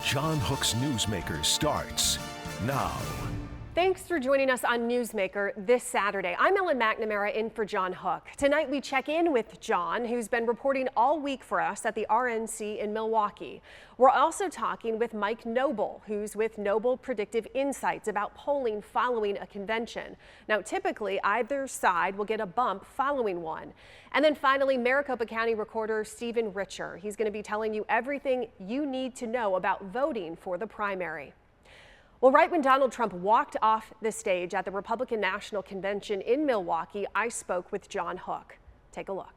John Hook's Newsmaker starts now. Thanks for joining us on Newsmaker this Saturday. I'm Ellen McNamara in for John Hook. Tonight we check in with John, who's been reporting all week for us at the RNC in Milwaukee. We're also talking with Mike Noble, who's with Noble Predictive Insights about polling following a convention. Now, typically either side will get a bump following one. And then finally, Maricopa County Recorder Stephen Richer. He's going to be telling you everything you need to know about voting for the primary. Well, right when Donald Trump walked off the stage at the Republican National Convention in Milwaukee, I spoke with John Hook. Take a look.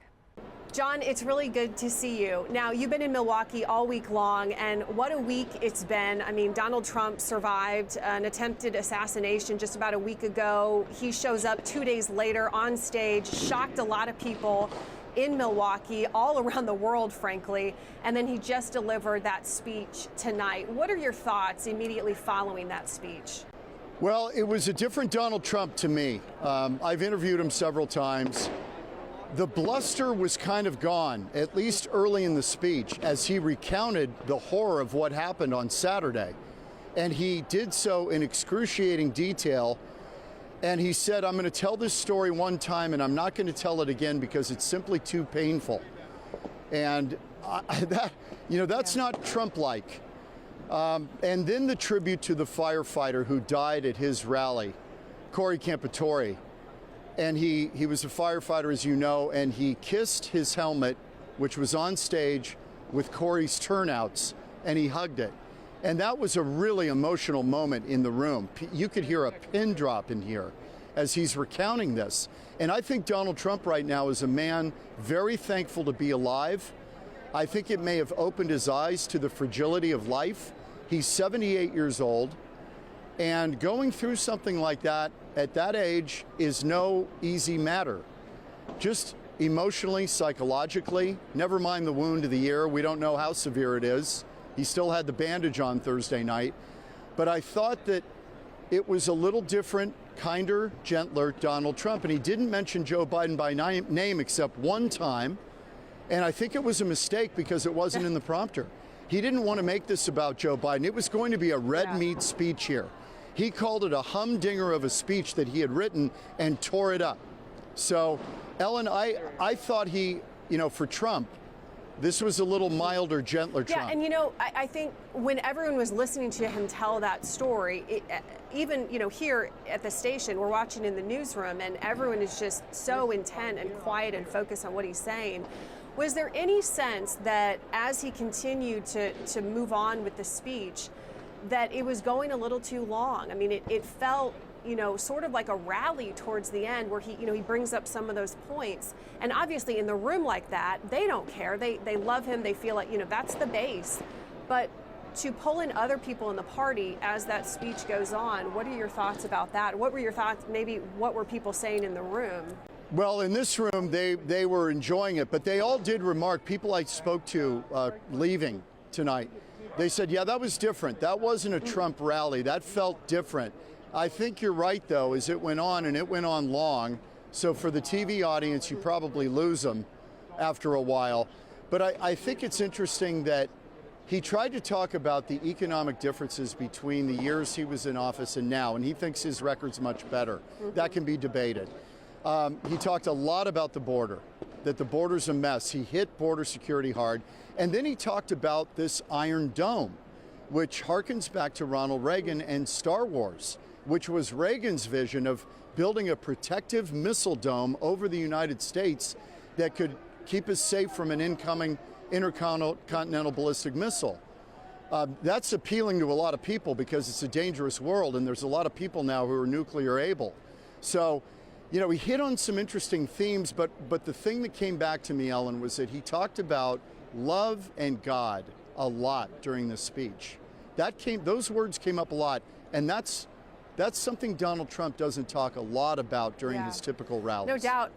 John, it's really good to see you. Now, you've been in Milwaukee all week long, and what a week it's been. I mean, Donald Trump survived an attempted assassination just about a week ago. He shows up 2 days later on stage, shocked a lot of people in Milwaukee, all around the world, frankly, and then he just delivered that speech tonight. What are your thoughts immediately following that speech? Well, it was a different Donald Trump to me. I've interviewed him several times. The bluster was kind of gone, at least early in the speech, as he recounted the horror of what happened on Saturday. And he did so in excruciating detail. And he said, I'm going to tell this story one time and I'm not going to tell it again because it's simply too painful. And that's not Trump-like. And then the tribute to the firefighter who died at his rally, Corey Campitori. And he was a firefighter, as you know, and he kissed his helmet, which was on stage with Corey's turnouts, and he hugged it. And that was a really emotional moment in the room. You could hear a pin drop in here as he's recounting this. And I think Donald Trump right now is a man very thankful to be alive. I think it may have opened his eyes to the fragility of life. He's 78 years old, and going through something like that at that age is no easy matter. Just emotionally, psychologically, never mind the wound of the ear. We don't know how severe it is. He still had the bandage on Thursday night. But I thought that it was a little different, kinder, gentler Donald Trump. And he didn't mention Joe Biden by name except one time. And I think it was a mistake because it wasn't in the prompter. He didn't want to make this about Joe Biden. It was going to be a red meat speech here. He called it a humdinger of a speech that he had written and tore it up. So, Ellen, I thought for Trump, this was a little milder, gentler Trump. Yeah, and I think when everyone was listening to him tell that story, even here at the station, we're watching in the newsroom, and everyone is just so intent and quiet and focused on what he's saying. Was there any sense that as he continued to move on with the speech, that it was going a little too long? I mean, it felt sort of like a rally towards the end where he brings up some of those points. And obviously in the room like that, they don't care. They love him. They feel like, that's the base. But to pull in other people in the party as that speech goes on, what are your thoughts about that? What were your thoughts, maybe what were people saying in the room? Well, in this room, they were enjoying it, but they all did remark, people I spoke to leaving tonight, they said, yeah, that was different. That wasn't a Trump rally. That felt different. I think you're right, though, as it went on, and it went on long. So for the TV audience, you probably lose them after a while. But I think it's interesting that he tried to talk about the economic differences between the years he was in office and now, and he thinks his record's much better. That can be debated. He talked a lot about the border, that the border's a mess. He hit border security hard. And then he talked about this Iron Dome, which harkens back to Ronald Reagan and Star Wars, which was Reagan's vision of building a protective missile dome over the United States that could keep us safe from an incoming intercontinental ballistic missile. That's appealing to a lot of people because it's a dangerous world, and there's a lot of people now who are nuclear able. So, he hit on some interesting themes, but the thing that came back to me, Ellen, was that he talked about love and God a lot during this speech. Those words came up a lot, and that's something Donald Trump doesn't talk a lot about during his typical rallies. No doubt.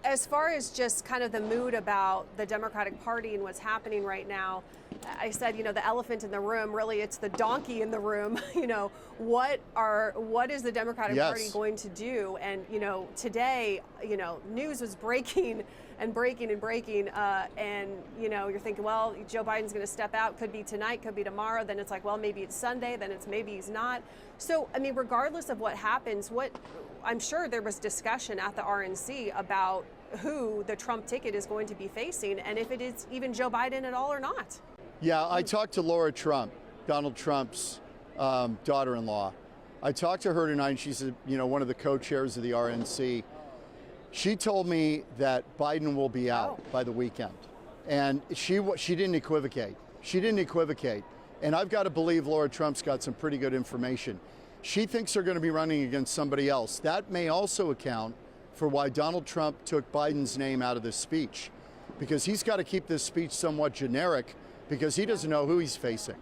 As far as just kind of the mood about the Democratic Party and what's happening right now, I said, the elephant in the room, really it's the donkey in the room. What is the Democratic Party going to do? And, today, news was breaking and breaking and breaking. And, you're thinking, well, Joe Biden's going to step out. Could be tonight, could be tomorrow. Then it's like, well, maybe it's Sunday. Then it's maybe he's not. So, I mean, regardless of what happens, I'm sure there was discussion at the RNC about who the Trump ticket is going to be facing and if it is even Joe Biden at all or not. Yeah, I talked to Laura Trump, Donald Trump's daughter-in-law. I talked to her tonight, and she's one of the co-chairs of the RNC. She told me that Biden will be out by the weekend, and she didn't equivocate. She didn't equivocate, and I've got to believe Laura Trump's got some pretty good information. She thinks they're going to be running against somebody else. That may also account for why Donald Trump took Biden's name out of this speech, because he's got to keep this speech somewhat generic, because he doesn't know who he's facing.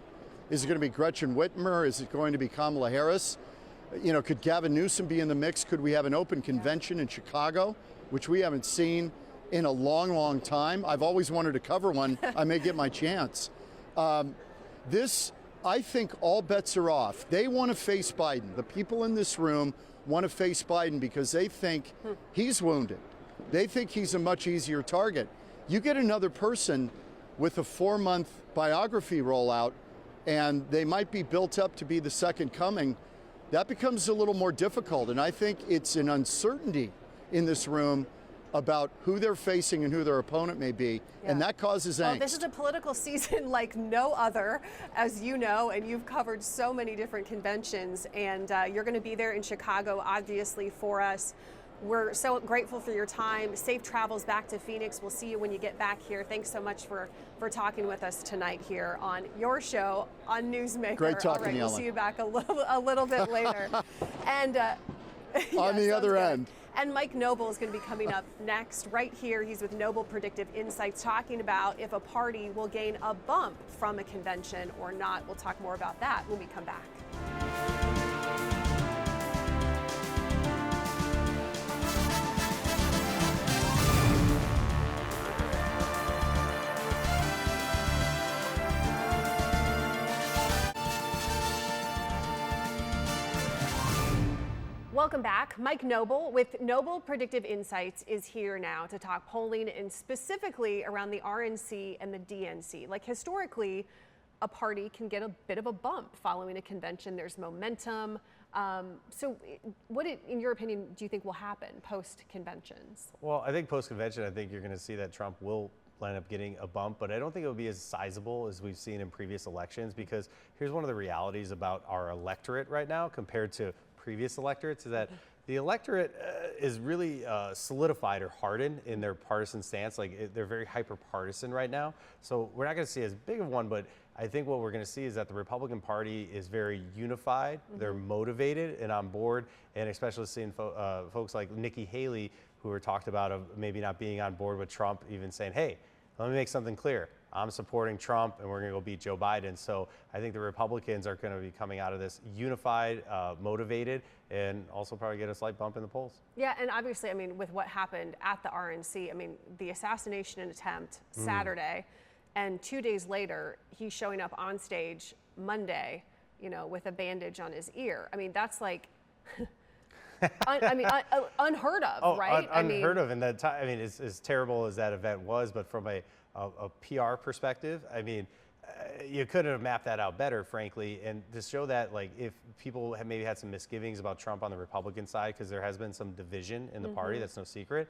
Is it going to be Gretchen Whitmer? Is it going to be Kamala Harris? Could Gavin Newsom be in the mix? Could we have an open convention in Chicago, which we haven't seen in a long, long time? I've always wanted to cover one. I may get my chance. I think all bets are off. They want to face Biden. The people in this room want to face Biden because they think he's wounded. They think he's a much easier target. You get another person with a 4-month biography rollout, and they might be built up to be the second coming. That becomes a little more difficult, and I think it's an uncertainty in this room about who they're facing and who their opponent may be, and that causes angst. Well, this is a political season like no other, as you know, and you've covered so many different conventions, and you're going to be there in Chicago, obviously, for us. We're so grateful for your time. Safe travels back to Phoenix. We'll see you when you get back here. Thanks so much for talking with us tonight here on your show on Newsmaker. Great talking to you, We'll Ellen. see you back a little bit later. And on the other end. And Mike Noble is going to be coming up next right here. He's with Noble Predictive Insights, talking about if a party will gain a bump from a convention or not. We'll talk more about that when we come back. Welcome back. Mike Noble with Noble Predictive Insights is here now to talk polling and specifically around the RNC and the DNC. Like historically, a party can get a bit of a bump following a convention. There's momentum. So what, in your opinion, do you think will happen post-conventions? Well, I think post-convention, I think you're going to see that Trump will end up getting a bump, but I don't think it will be as sizable as we've seen in previous elections, because here's one of the realities about our electorate right now compared to previous electorates is that the electorate is really solidified or hardened in their partisan stance. Like they're very hyper-partisan right now. So we're not going to see as big of one, but I think what we're going to see is that the Republican Party is very unified. They're motivated and on board, and especially seeing folks like Nikki Haley, who were talked about of maybe not being on board with Trump, even saying, hey, let me make something clear. I'm supporting Trump, and we're going to go beat Joe Biden. So I think the Republicans are going to be coming out of this unified, motivated, and also probably get a slight bump in the polls. Yeah, and obviously, I mean, with what happened at the RNC, I mean, the assassination attempt Saturday, and 2 days later, he's showing up on stage Monday, with a bandage on his ear. I mean, that's like, unheard of, right? Unheard of. And that time, I mean, as terrible as that event was, but from a PR perspective, I mean, you couldn't have mapped that out better, frankly. And to show that, like, if people have maybe had some misgivings about Trump on the Republican side, because there has been some division in the party, that's no secret.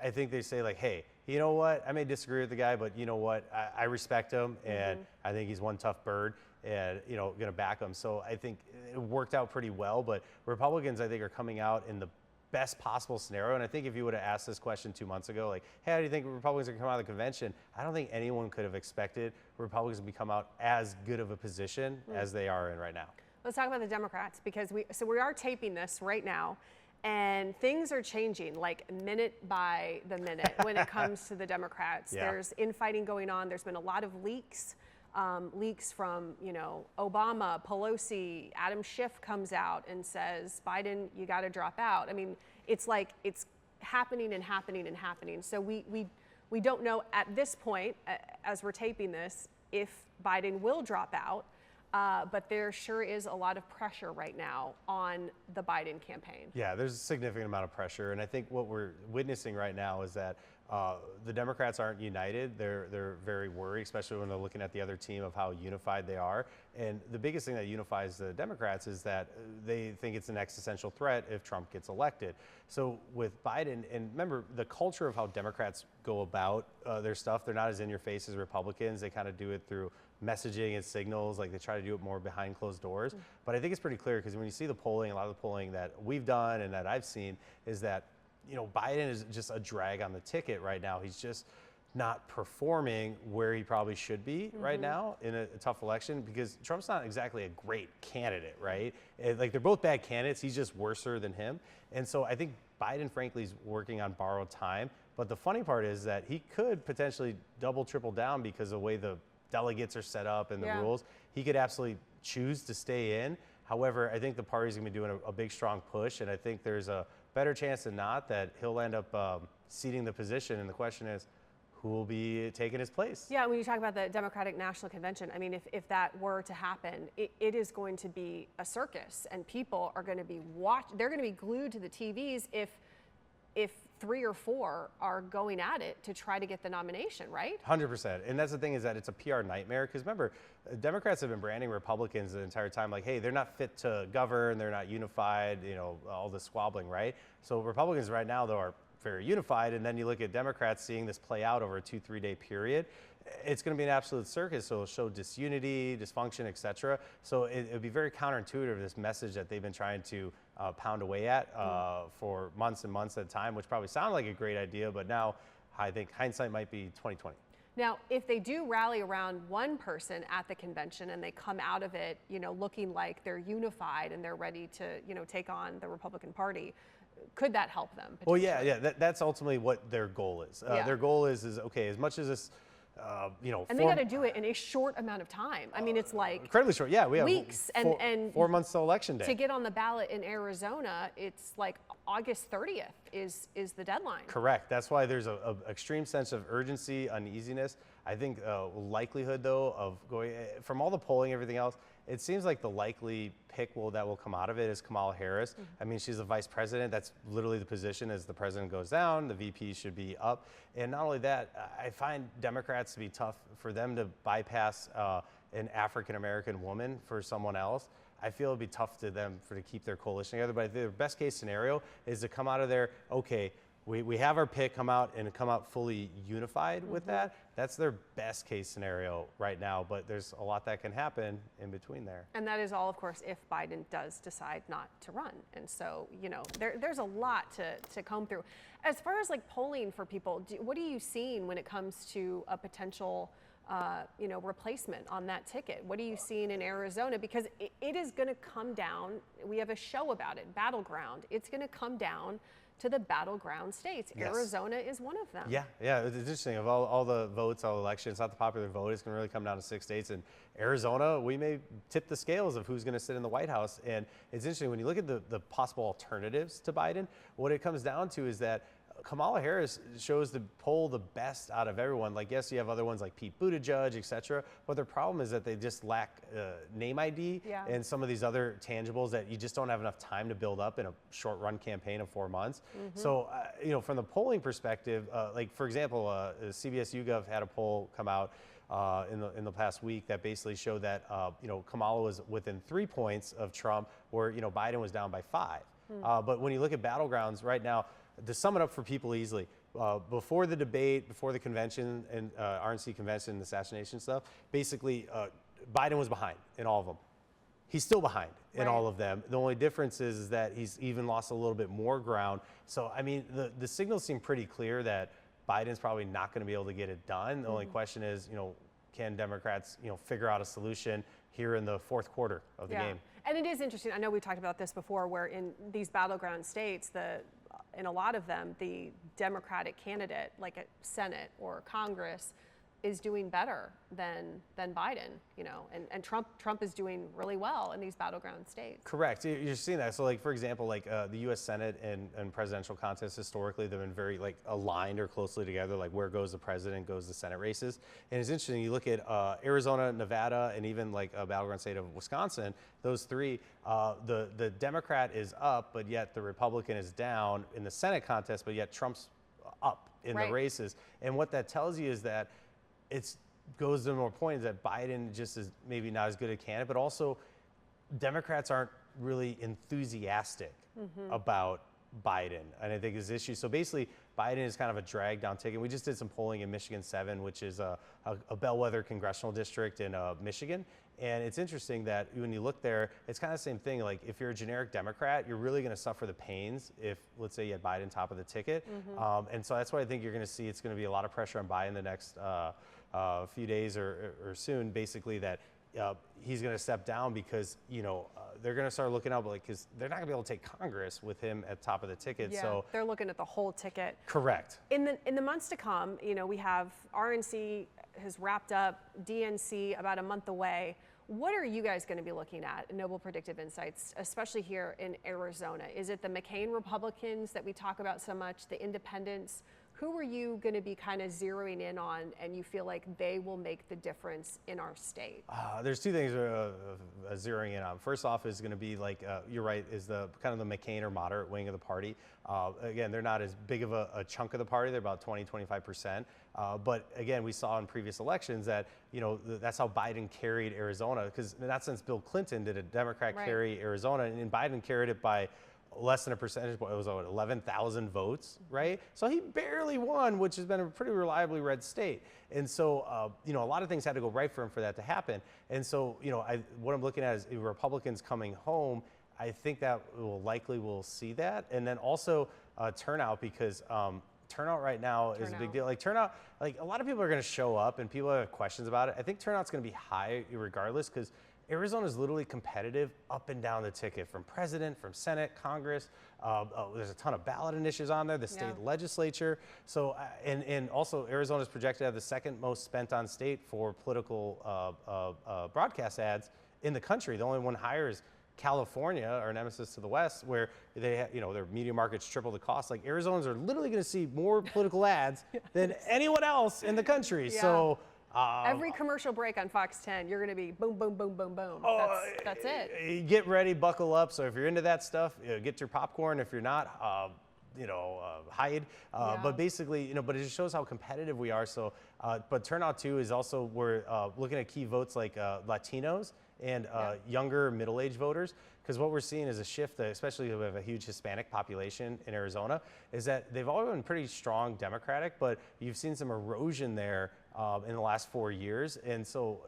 I think they say, like, hey, you know what? I may disagree with the guy, but you know what? I respect him, and I think he's one tough bird, and going to back him. So I think it worked out pretty well. But Republicans, I think, are coming out in the best possible scenario. And I think if you would have asked this question 2 months ago, like, hey, how do you think Republicans are going to come out of the convention? I don't think anyone could have expected Republicans to come out as good of a position as they are in right now. Let's talk about the Democrats, because we are taping this right now, and things are changing like minute by the minute when it comes to the Democrats. Yeah. There's infighting going on. There's been a lot of leaks. Leaks from, Obama, Pelosi. Adam Schiff comes out and says, Biden, you got to drop out. I mean, it's like it's happening and happening and happening. So we don't know at this point, as we're taping this, if Biden will drop out. But there sure is a lot of pressure right now on the Biden campaign. Yeah, there's a significant amount of pressure. And I think what we're witnessing right now is that the Democrats aren't united. They're very worried, especially when they're looking at the other team of how unified they are. And the biggest thing that unifies the Democrats is that they think it's an existential threat if Trump gets elected. So with Biden, and remember the culture of how Democrats go about their stuff, they're not as in your face as Republicans. They kind of do it through messaging and signals, like they try to do it more behind closed doors. But I think it's pretty clear because when you see the polling, a lot of the polling that we've done and that I've seen is that, you know, Biden is just a drag on the ticket right now. He's just not performing where he probably should be right now in a tough election because Trump's not exactly a great candidate, right? Like they're both bad candidates. He's just worser than him. And so I think Biden, frankly, is working on borrowed time. But the funny part is that he could potentially double, triple down because of the way the delegates are set up and the rules. He could absolutely choose to stay in. However, I think the party's going to be doing a big, strong push, and I think there's a better chance than not that he'll end up ceding the position. And the question is, who will be taking his place? Yeah, when you talk about the Democratic National Convention, I mean, if that were to happen, it is going to be a circus, and people are going to be they're going to be glued to the TVs if 3 or 4 are going at it to try to get the nomination, right? 100%. And that's the thing is that it's a PR nightmare because remember, Democrats have been branding Republicans the entire time like, hey, they're not fit to govern, they're not unified, you know, all this squabbling, right? So Republicans right now, though, are very unified. And then you look at Democrats seeing this play out over a 2-3 day period. It's going to be an absolute circus. So it'll show disunity, dysfunction, et cetera. So it would be very counterintuitive, this message that they've been trying to pound away at for months and months at a time, which probably sounded like a great idea, but now I think hindsight might be 2020. Now, if they do rally around one person at the convention and they come out of it, you know, looking like they're unified and they're ready to, you know, take on the Republican Party, could that help them? Well, yeah, that's ultimately what their goal is. Their goal is okay, as much as this, you know, and they got to do it in a short amount of time. I mean, it's like incredibly short. Yeah, we have weeks and 4 months till election day. To get on the ballot in Arizona, it's like August 30th is the deadline. Correct. That's why there's a extreme sense of urgency, uneasiness. I think likelihood though of going from all the polling, everything else, it seems like the likely pick that will come out of it is Kamala Harris. I mean, she's the vice president. That's literally the position. As the president goes down, the VP should be up. And not only that, I find Democrats to be tough for them to bypass an African-American woman for someone else. I feel it'd be tough to them to keep their coalition together. But their best case scenario is to come out of there, okay, we have our pick, come out fully unified with that. That's their best case scenario right now, but there's a lot that can happen in between there. And that is all, of course, if Biden does decide not to run. And so, you know, there's a lot to comb through. As far as like polling for people, what are you seeing when it comes to a potential you know, replacement on that ticket? What are you seeing in Arizona? Because it is going to come down. We have a show about it, Battleground. It's going to come down to the battleground states. Yes. Arizona is one of them. Yeah, it's interesting. Of all the votes, all the elections, it's not the popular vote. It's going to really come down to 6 states. And Arizona, we may tip the scales of who's going to sit in the White House. And it's interesting when you look at the possible alternatives to Biden, what it comes down to is that Kamala Harris shows the poll the best out of everyone. Like, yes, you have other ones like Pete Buttigieg, et cetera, but their problem is that they just lack name ID and some of these other tangibles that you just don't have enough time to build up in a short run campaign of 4 months. So, you know, from the polling perspective, like for example, CBS YouGov had a poll come out in the past week that basically showed that, you know, Kamala was within 3 points of Trump, where, you know, Biden was down by 5. But when you look at battlegrounds right now, to sum it up for people easily, before the debate, before the convention and RNC convention and assassination stuff, basically Biden was behind in all of them. He's still behind in all of them. The only difference is that he's even lost a little bit more ground. So, I mean, the signals seem pretty clear that Biden's probably not going to be able to get it done. The only question is, you know, can Democrats, you know, figure out a solution here in the fourth quarter of the game? And it is interesting. I know we talked about this before, where in these battleground states, in a lot of them, the Democratic candidate, like a Senate or Congress, is doing better than Biden, and Trump is doing really well in these battleground states. Correct. You're seeing that. So, like, for example, like the U.S. Senate and presidential contests historically, they've been very like aligned or closely together. Like, where goes the president, goes the Senate races. And it's interesting. You look at Arizona, Nevada, and even like a battleground state of Wisconsin. Those three, the Democrat is up, but yet the Republican is down in the Senate contest, but yet Trump's up in the races. And what that tells you is that it goes to more point is that Biden just is maybe not as good a candidate, but also Democrats aren't really enthusiastic about Biden. And I think his issue. So basically, Biden is kind of a drag down ticket. We just did some polling in Michigan 7, which is a bellwether congressional district in Michigan. And it's interesting that when you look there, it's kind of the same thing. Like, if you're a generic Democrat, you're really going to suffer the pains if, let's say, you had Biden top of the ticket. And so that's why I think you're going to see it's going to be a lot of pressure on Biden the next few days or soon, basically, that he's going to step down because, they're going to start looking up, like, because they're not going to be able to take Congress with him at top of the ticket. Yeah, so they're looking at the whole ticket. Correct. In the months to come, we have RNC has wrapped up, DNC about a month away. What are you guys going to be looking at, Noble Predictive Insights, especially here in Arizona? Is it the McCain Republicans that we talk about so much, the independents? Who are you going to be kind of zeroing in on, and you feel like they will make the difference in our state? There's two things zeroing in on. First off is going to be like, you're right, is the kind of the McCain or moderate wing of the party. Again, they're not as big of a chunk of the party. They're about 20-25%. But again, we saw in previous elections that, that's how Biden carried Arizona, because in that sense, Bill Clinton did a Democrat carry Arizona, and Biden carried it by less than a percentage point. It was 11,000 votes, right? So he barely won, which has been a pretty reliably red state. And so, a lot of things had to go right for him for that to happen. And so, what I'm looking at is Republicans coming home. I think that we'll see that. And then also turnout, because turnout right now is a big deal. Like, turnout, like, a lot of people are going to show up and people have questions about it. I think turnout's going to be high regardless, because Arizona is literally competitive up and down the ticket, from president, from Senate, Congress. There's a ton of ballot initiatives on there, the state legislature. So, and also Arizona is projected to have the second most spent on state for political broadcast ads in the country. The only one higher is California, our nemesis to the west, where they, their media markets triple the cost. Like, Arizonans are literally going to see more political ads than anyone else in the country. So. Every commercial break on Fox 10, you're going to be boom, boom, boom, boom, boom. That's it. Get ready, buckle up. So if you're into that stuff, get your popcorn. If you're not, hide. But basically, but it just shows how competitive we are. So, but turnout too is also, we're looking at key votes like Latinos and younger middle-aged voters. Because what we're seeing is a shift, especially we have a huge Hispanic population in Arizona, is that they've all been pretty strong Democratic, but you've seen some erosion there in the last 4 years. And so,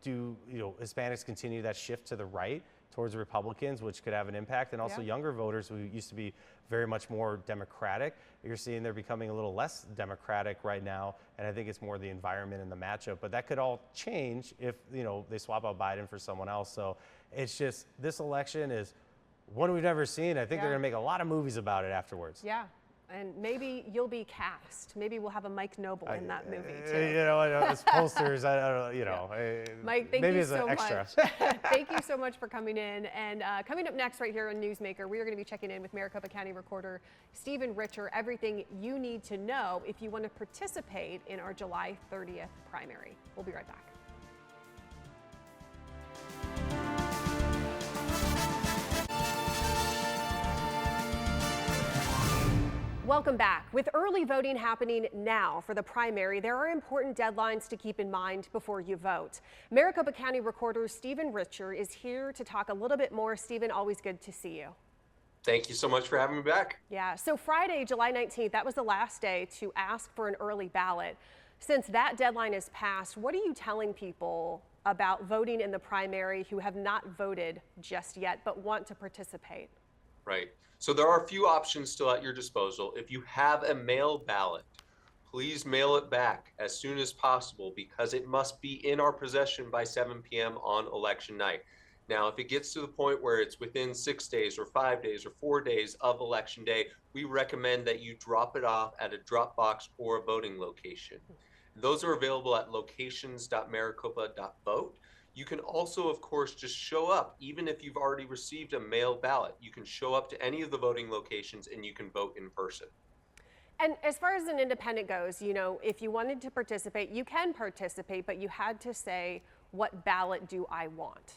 do Hispanics continue that shift to the right towards Republicans, which could have an impact? And also younger voters who used to be very much more Democratic, you're seeing they're becoming a little less Democratic right now. And I think it's more the environment and the matchup, but that could all change if, they swap out Biden for someone else. So it's just, this election is one we've never seen. I think they're going to make a lot of movies about it afterwards. Yeah. And maybe you'll be cast. Maybe we'll have a Mike Noble in that movie too. It's posters. I Mike, thank maybe you as so an extra. much. Thank you so much for coming in. And coming up next right here on Newsmaker, we are going to be checking in with Maricopa County Recorder Stephen Richer. Everything you need to know if you want to participate in our July 30th primary. We'll be right back. Welcome back. With early voting happening now for the primary, there are important deadlines to keep in mind before you vote. Maricopa County Recorder Stephen Richer is here to talk a little bit more. Stephen, always good to see you. Thank you so much for having me back. Yeah, so Friday, July 19th, that was the last day to ask for an early ballot. Since that deadline is passed, what are you telling people about voting in the primary who have not voted just yet but want to participate? Right. So there are a few options still at your disposal. If you have a mail ballot, please mail it back as soon as possible, because it must be in our possession by 7 p.m. on election night. Now, if it gets to the point where it's within 6 days or 5 days or 4 days of election day, we recommend that you drop it off at a drop box or a voting location. Those are available at locations.maricopa.vote. You can also, of course, just show up. Even if you've already received a mail ballot, you can show up to any of the voting locations and you can vote in person. And as far as an independent goes, if you wanted to participate, you can participate, but you had to say, what ballot do I want?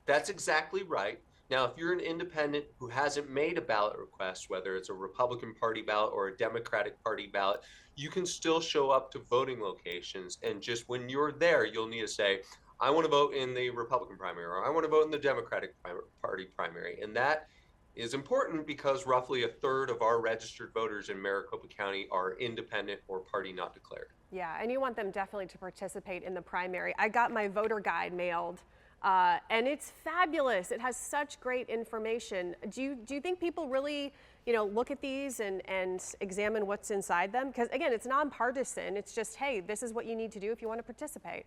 That's exactly right. Now, if you're an independent who hasn't made a ballot request, whether it's a Republican Party ballot or a Democratic Party ballot, you can still show up to voting locations. And just when you're there, you'll need to say, I want to vote in the Republican primary, or I want to vote in the Democratic Party primary. And that is important because roughly a third of our registered voters in Maricopa County are independent or party not declared. Yeah, and you want them definitely to participate in the primary. I got my voter guide mailed, and it's fabulous. It has such great information. Do you think people really, look at these and examine what's inside them? Because again, it's nonpartisan. It's just, hey, this is what you need to do if you want to participate.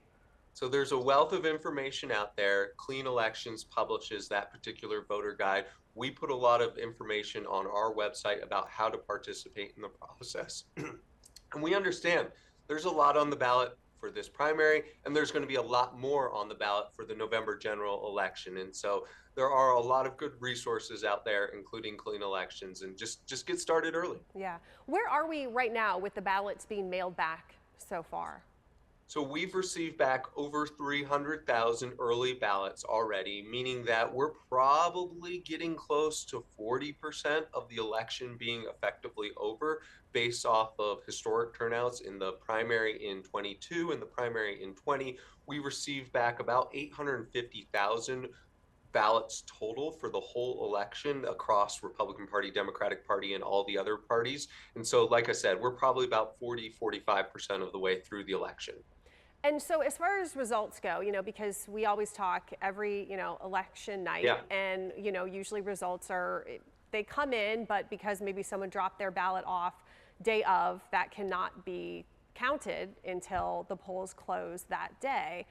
So there's a wealth of information out there. Clean Elections publishes that particular voter guide. We put a lot of information on our website about how to participate in the process. And we understand there's a lot on the ballot for this primary, and there's going to be a lot more on the ballot for the November general election. And so there are a lot of good resources out there, including Clean Elections, and just get started early. Yeah. Where are we right now with the ballots being mailed back so far? So we've received back over 300,000 early ballots already, meaning that we're probably getting close to 40% of the election being effectively over based off of historic turnouts in the primary in 22 and the primary in 20. We received back about 850,000 ballots total for the whole election across Republican Party, Democratic Party, and all the other parties. And so, like I said, we're probably about 45% of the way through the election. And so as far as results go, because we always talk every, election night, Yeah. and, usually results they come in, but because maybe someone dropped their ballot off day of, that cannot be counted until the polls close that day.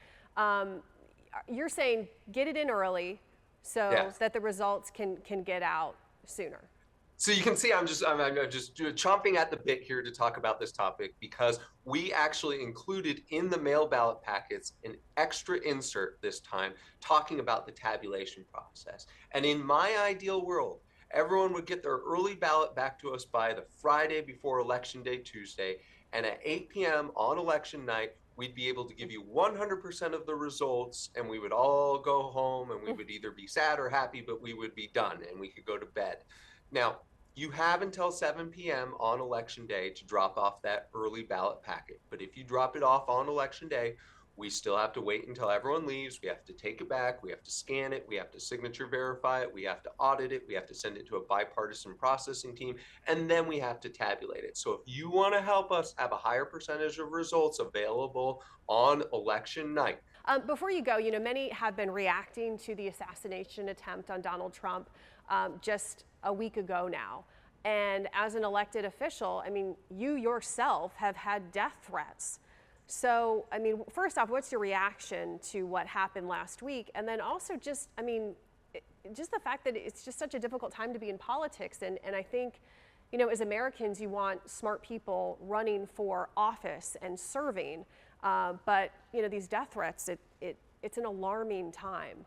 You're saying get it in early so Yes. that the results can get out sooner. So you can see I'm just chomping at the bit here to talk about this topic because we actually included in the mail ballot packets an extra insert this time talking about the tabulation process. And in my ideal world, everyone would get their early ballot back to us by the Friday before Election Day, Tuesday, and at 8 p.m. on election night, we'd be able to give you 100% of the results, and we would all go home, and we would either be sad or happy, but we would be done, and we could go to bed. Now, you have until 7 p.m. on election day to drop off that early ballot packet. But if you drop it off on election day, we still have to wait until everyone leaves. We have to take it back. We have to scan it. We have to signature verify it. We have to audit it. We have to send it to a bipartisan processing team. And then we have to tabulate it. So if you want to help us have a higher percentage of results available on election night. Before you go, many have been reacting to the assassination attempt on Donald Trump just a week ago now. And as an elected official, you yourself have had death threats. So, first off, what's your reaction to what happened last week? And then also just the fact that it's just such a difficult time to be in politics. And I think, as Americans, you want smart people running for office and serving. But, these death threats, it's an alarming time.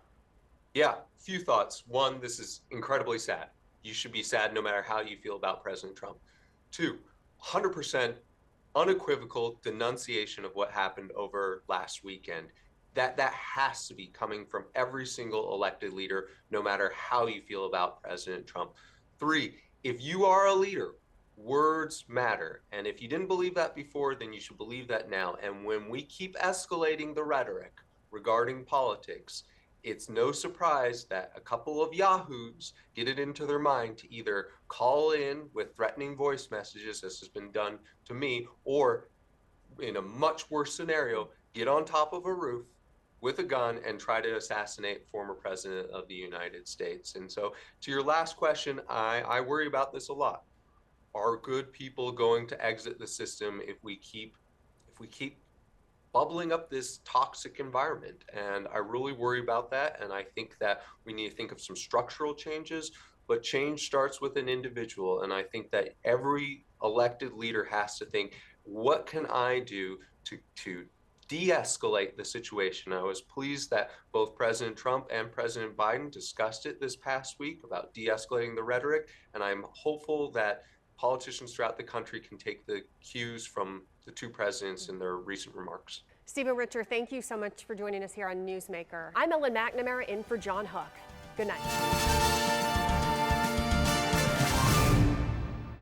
Yeah, few thoughts. One, this is incredibly sad. You should be sad no matter how you feel about President Trump. Two, 100% unequivocal denunciation of what happened over last weekend. That has to be coming from every single elected leader, no matter how you feel about President Trump. Three, if you are a leader, words matter. And if you didn't believe that before, then you should believe that now. And when we keep escalating the rhetoric regarding politics, it's no surprise that a couple of yahoos get it into their mind to either call in with threatening voice messages, as has been done to me, or in a much worse scenario, get on top of a roof with a gun and try to assassinate former president of the United States. And so to your last question, I worry about this a lot. Are good people going to exit the system if we keep bubbling up this toxic environment? And I really worry about that. And I think that we need to think of some structural changes, but change starts with an individual. And I think that every elected leader has to think, what can I do to de-escalate the situation? I was pleased that both President Trump and President Biden discussed it this past week about de-escalating the rhetoric, and I'm hopeful that politicians throughout the country can take the cues from the two presidents in their recent remarks. Stephen Richer, thank you so much for joining us here on Newsmaker. I'm Ellen McNamara in for John Hook. Good night.